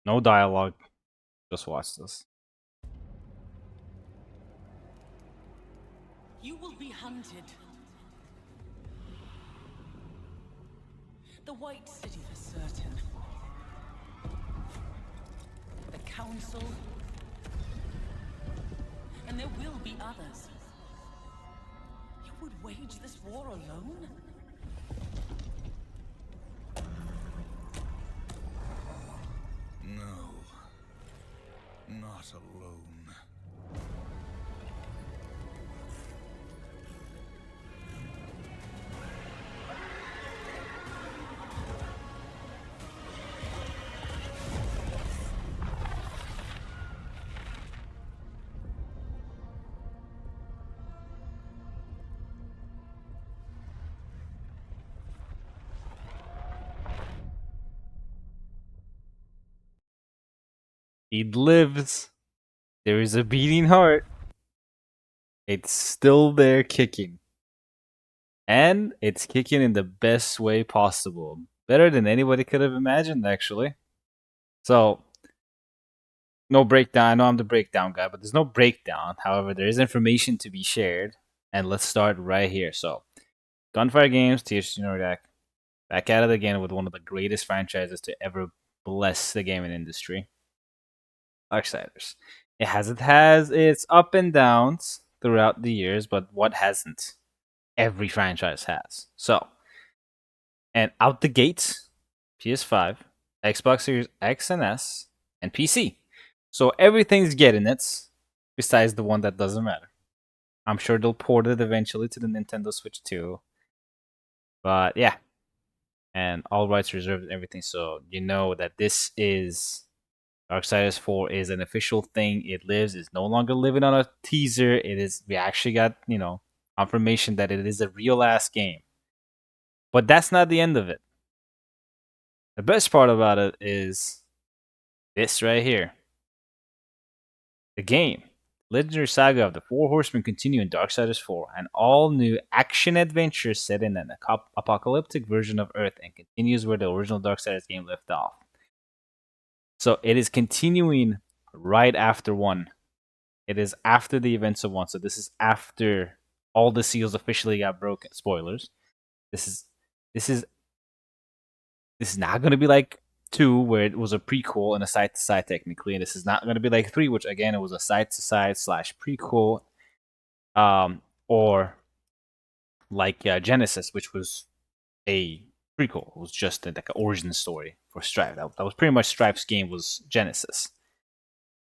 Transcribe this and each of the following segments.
No dialogue. Just watch this. You will be hunted. The White City for certain. The Council. And there will be others. You would wage this war alone? No. Not alone. He lives. There is a beating heart. It's still there kicking. And it's kicking in the best way possible. Better than anybody could have imagined, actually. So, no breakdown. I know I'm the breakdown guy, but there's no breakdown. However, there is information to be shared. And let's start right here. So, Gunfire Games, THQ Nordic, back at it again with one of the greatest franchises to ever bless the gaming industry. Darksiders. It has its up and downs throughout the years, but what hasn't? Every franchise has. So, and out the gates, PS5, Xbox Series X and S, and PC. So everything's getting it, besides the one that doesn't matter. I'm sure they'll port it eventually to the Nintendo Switch too. But yeah, and all rights reserved and everything. So you know that this is Darksiders 4 is an official thing. It lives. It's no longer living on a teaser. It is. We actually got confirmation that it is a real ass game. But that's not the end of it. The best part about it is this right here. The game, Legendary Saga of the Four Horsemen, continue in Darksiders 4, an all-new action-adventure set in an apocalyptic version of Earth and continues where the original Darksiders game left off. So it is continuing right after 1. It is after the events of 1, so this is after all the seals officially got broken. Spoilers. This is this is this is not going to be like 2, where it was a prequel and a side to side technically, and this is not going to be like 3, which again it was a side to side slash prequel, or like Genesis, which was a prequel. It was just like an origin story for Stripe. That was pretty much Stripe's game was Genesis.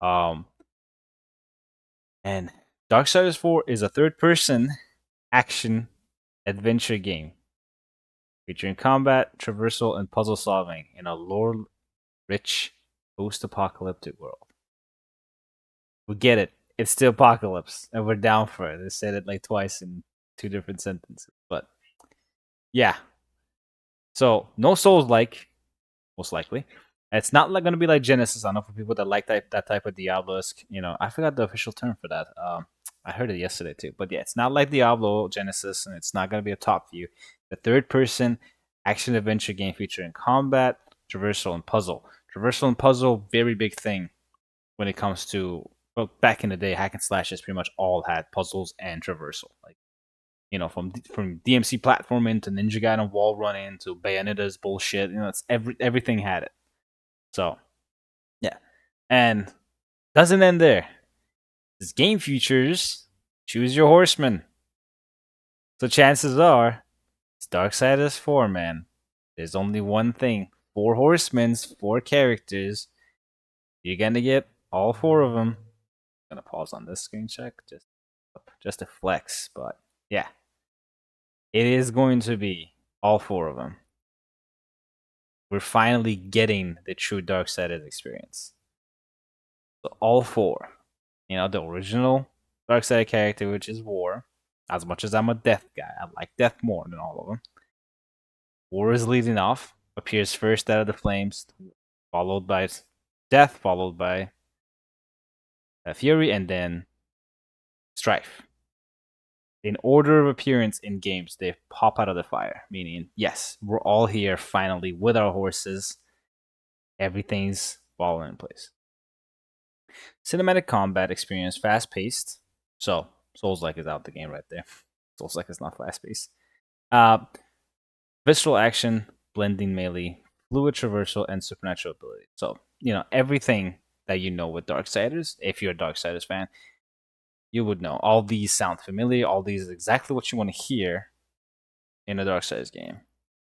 Um, and Darksiders 4 is a third person action adventure game featuring combat, traversal, and puzzle solving in a lore rich post apocalyptic world. We get it. It's the apocalypse, and we're down for it. They said it like twice in 2 different sentences. But yeah. So, no Souls like, most likely. It's not like going to be like Genesis. I know for people that like that type of Diablo-esque, I forgot the official term for that. I heard it yesterday too. But yeah, it's not like Diablo, Genesis, and it's not going to be a top view. The third person action adventure game featuring combat, traversal, and puzzle. Traversal and puzzle, very big thing when it comes to, well, back in the day, hack and slashes pretty much all had puzzles and traversal. Like, from DMC platforming to Ninja Gaiden wall running to Bayonetta's bullshit, it's everything had it. So, yeah. And doesn't end there. This game features choose your horseman. So chances are it's Darksiders 4, man. There's only one thing. 4 horsemen, 4 characters. You're gonna get all 4 of them. I'm gonna pause on this screen check just to flex, but yeah. It is going to be all 4 of them. We're finally getting the true Darksiders experience. So all 4. The original Darksiders character, which is War. As much as I'm a Death guy, I like Death more than all of them. War is leading off, appears first out of the flames, followed by Death, followed by Fury, and then Strife. In order of appearance in games, they pop out of the fire, meaning, yes, we're all here finally with our horses. Everything's falling in place. Cinematic combat experience, fast paced. So Souls like is out the game right there. Souls like is not fast paced. Uh, visceral action, blending melee, fluid traversal, and supernatural ability. So everything that you know with Darksiders. If you're a Darksiders fan, you would know all these sound familiar. All these is exactly what you want to hear in a Darksiders game.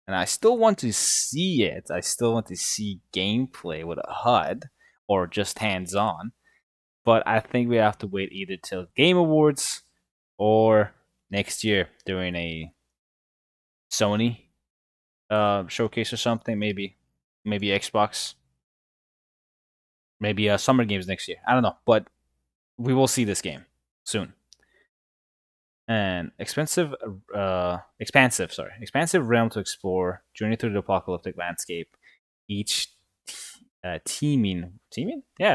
And I still want to see it. I still want to see gameplay with a HUD or just hands on. But I think we have to wait either till Game Awards or next year during a Sony showcase or something. Maybe Xbox. Maybe Summer Games next year. I don't know, but we will see this game soon. And expansive realm to explore, journey through the apocalyptic landscape. Each yeah,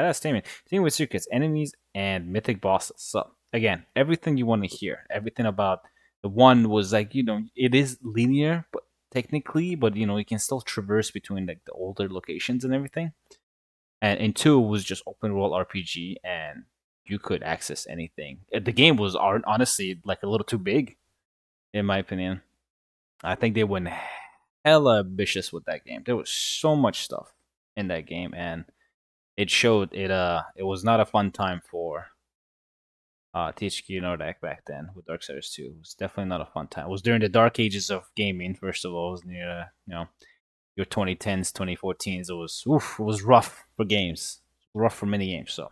that's teaming with secrets, enemies, and mythic bosses. So again, everything you want to hear, everything about the one was like it is linear, but technically, but you can still traverse between like the older locations and everything. And in two was just open world RPG, and you could access anything. The game was honestly like a little too big, in my opinion. I think they went hella ambitious with that game. There was so much stuff in that game, and it showed it. It was not a fun time for THQ Nordic back then with Darksiders 2. It was definitely not a fun time. It was during the dark ages of gaming. First of all, it was near your 2010s, 2014s. It was rough for games, rough for many games. So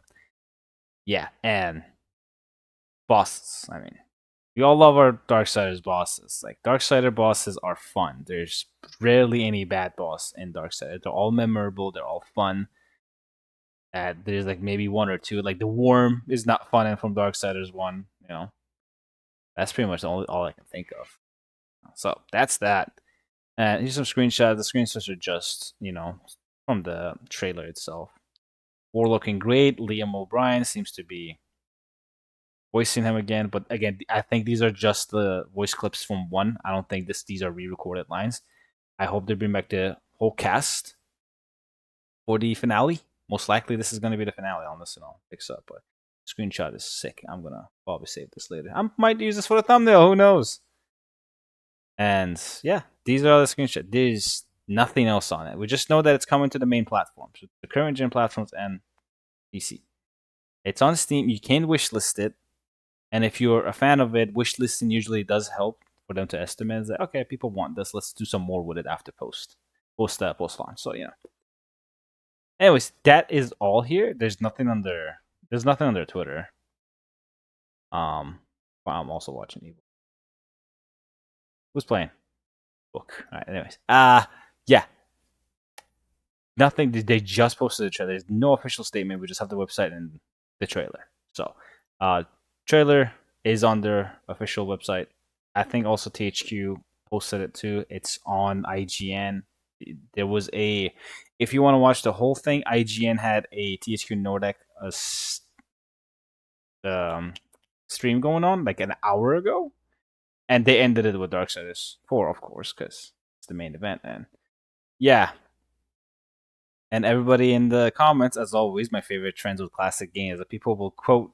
yeah, and bosses. I mean, we all love our Darksiders bosses. Like Darksider bosses are fun. There's rarely any bad boss in Darksider. They're all memorable. They're all fun. There's like maybe one or two. Like the Worm is not fun and from Darksiders 1. That's pretty much all I can think of. So that's that. And here's some screenshots. The screenshots are just from the trailer itself. War looking great. Liam O'Brien seems to be voicing him again, but again, I think these are just the voice clips from one. I don't think these are re-recorded lines. I hope they bring back the whole cast for the finale. Most likely, this is going to be the finale on this, and I'll fix up. But screenshot is sick. I'm gonna probably save this later. I might use this for the thumbnail. Who knows? And yeah, these are the screenshots. There's nothing else on it. We just know that it's coming to the main platforms, the current gen platforms and PC. It's on Steam. You can wishlist it. And if you're a fan of it, wishlisting usually does help for them to estimate that okay, people want this. Let's do some more with it after post launch. So Anyways, that is all here. There's nothing under Twitter. But I'm also watching Evil. Who's playing? Book. All right. Anyways, yeah. Nothing. They just posted the trailer. There's no official statement. We just have the website and the trailer. So, trailer is on their official website. I think also THQ posted it too. It's on IGN. There was if you want to watch the whole thing, IGN had a THQ Nordic stream going on like an hour ago, and they ended it with Darksiders 4, of course, because it's the main event. And yeah, and everybody in the comments, as always, my favorite trends with classic games that people will quote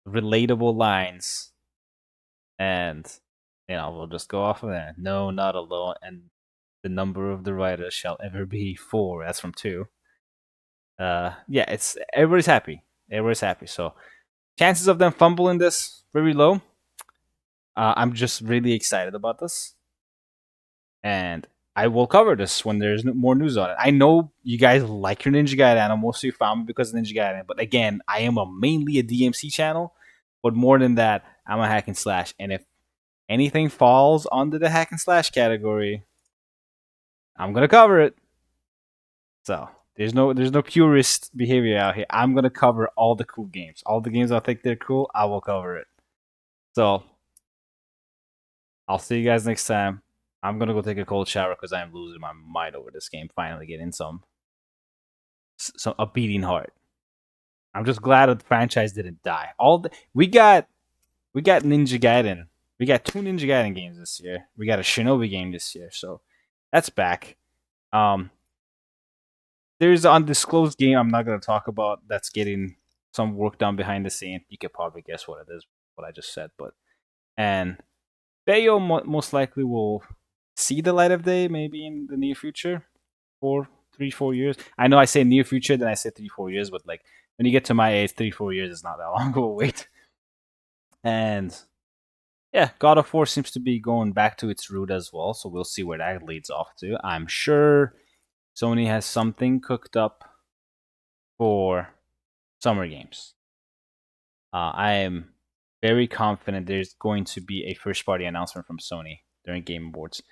relatable lines, and we'll just go off of that. No, not alone, and the number of the writers shall ever be 4. That's from 2. Yeah, it's everybody's happy. Everybody's happy. So chances of them fumbling this very low. I'm just really excited about this, and I will cover this when there's more news on it. I know you guys like your Ninja Gaiden, and most of you found me because of Ninja Gaiden, but again, I am mainly a DMC channel, but more than that, I'm a hack and slash, and if anything falls under the hack and slash category, I'm gonna cover it. So there's no purist behavior out here. I'm gonna cover all the cool games. All the games I think they're cool, I will cover it. So I'll see you guys next time. I'm gonna go take a cold shower because I'm losing my mind over this game. Finally getting a beating heart. I'm just glad that the franchise didn't die. We got Ninja Gaiden. We got 2 Ninja Gaiden games this year. We got a Shinobi game this year, so that's back. there's an undisclosed game I'm not going to talk about that's getting some work done behind the scene. You could probably guess what it is, what I just said. But and Bayo most likely will see the light of day maybe in the near future, 3, 4 years. I know I say near future, then I say 3, 4 years, but like when you get to my age, 3, 4 years is not that long of a wait. And yeah, God of War seems to be going back to its root as well, so we'll see where that leads off to. I'm sure Sony has something cooked up for Summer Games. I am very confident there's going to be a first party announcement from Sony during Game Awards,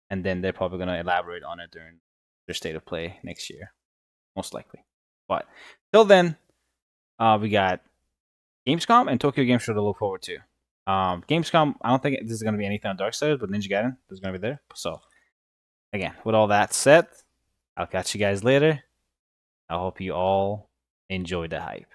and then they're probably going to elaborate on it during their state of play next year, most likely. But till then, we got Gamescom and Tokyo Game Show to look forward to. Gamescom, I don't think this is going to be anything on Darksiders, but Ninja Gaiden is going to be there. So, again, with all that said, I'll catch you guys later. I hope you all enjoy the hype.